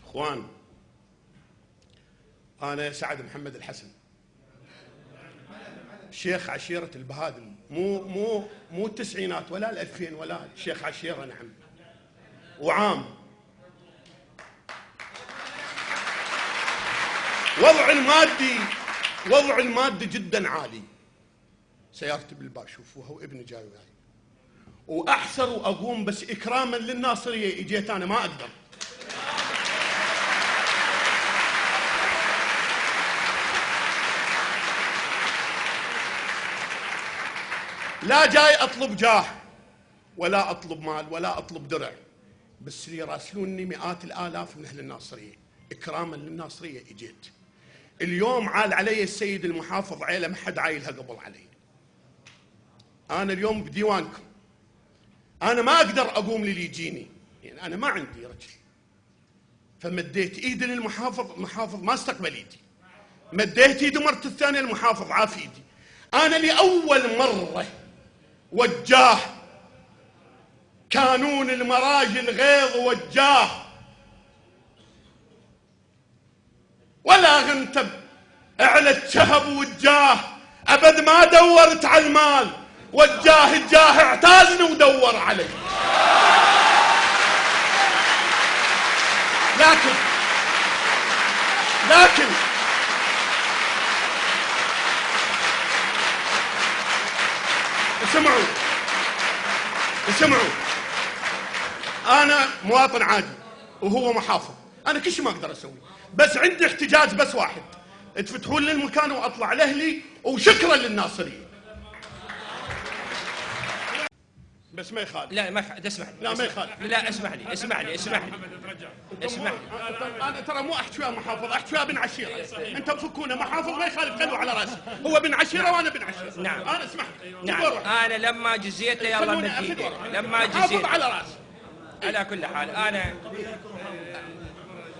اخوان، انا سعد محمد الحسن، شيخ عشيرة البهادل، مو التسعينات ولا الألفين ولا شيخ عشيرة. نعم. وعام وضع المادي جدا عالي. سيارتي بالباب شوفوها وابني جاي وياي، واحسر واقوم بس اكراما للناصريه اجيت انا ما اقدر. لا جاي اطلب جاه ولا اطلب مال ولا اطلب درع، بس اللي يراسلوني مئات الالاف من اهل الناصريه اكراما للناصريه اجيت. اليوم عال علي السيد المحافظ عيله ما حد عايلها قبل علي. انا اليوم بديوانكم، انا ما اقدر اقوم للي يجيني، يعني انا ما عندي رجل، فمديت ايدي للمحافظ، المحافظ ما استقبل ايدي. مديت ايدي مرة الثانية المحافظ عاف ايدي. انا لاول مرة وجاه كانون المراجل غيظ وجاه، ولا غنتب اعلى الشهب وجاه، ابد ما دورت على المال، وجاه الجاه اعتازني ودور علي. لكن اسمعوا، انا مواطن عادي وهو محافظ، انا كل شيء ما اقدر اسوي، بس عندي احتجاج بس واحد، تفتحون لي المكان واطلع لاهلي، وشكرا للناصريه. بس ما يخالف. لا ما تسمح لي. لا ما يخالف. لا اسمح لي. انا ترى مو احكي ويا محافظ، احكي ويا بن عشيره. انت مفكونه محافظ ما يخالف، خلوا على راسي، هو بن عشيره وانا بن عشيره. نعم. انا اسمح. نعم. انا لما جزيته يلا مديني، لما جزيته على راسي. على كل حال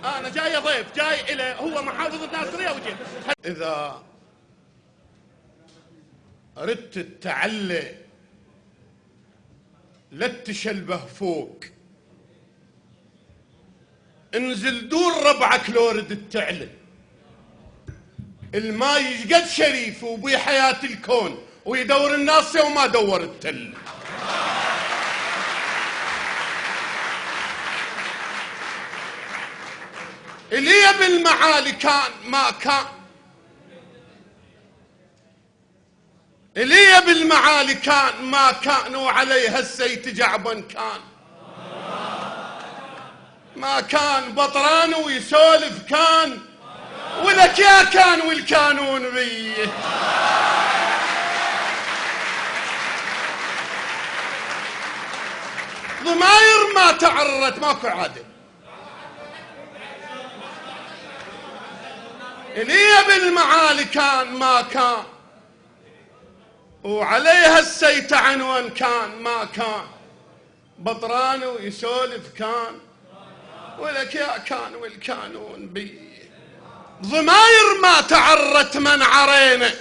انا جاي ضيف، جاي الى هو محافظ الناصريه وجيت. اذا ردت التعلي لا تشلبه فوق، انزل دور ربعك لو ردت تعلي. الماي يشقد شريف وبي حياة الكون، ويدور الناصية وما دور التل. اللي بالمعالي كان ما كان، اللي بالمعالي كان ما كان، وعليها السيت جعبا كان ما كان، بطران ويسولف كان، ولك يا كان والكانون بيه. ضماير ما تعرت ماكو عدل، اللي بالمعالي كان ما كان، وعليها السيت عنوان كان ما كان، بطران ويسولف كان، ولك يا كان والكانون بيه. ضماير ما تعرت من عرينا،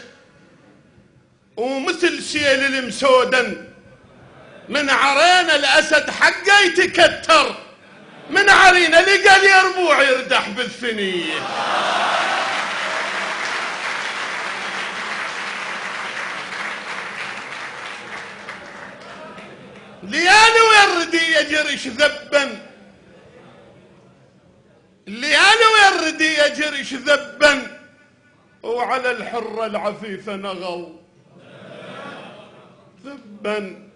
ومثل سيل المسودن من عرينا الاسد حقه يتكتر، من عرينا لقى لي ربوع يردح بالثنيه. ليالي ويردي يجرش ذبا، الليالي ويردي يجرش ذبا، وعلى الحرة العفيفة نغل ذبا.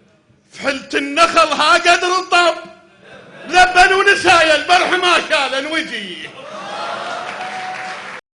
فحلة النخل ها قد رطب ذبا، ونسايا البرح ما شالن وجيه.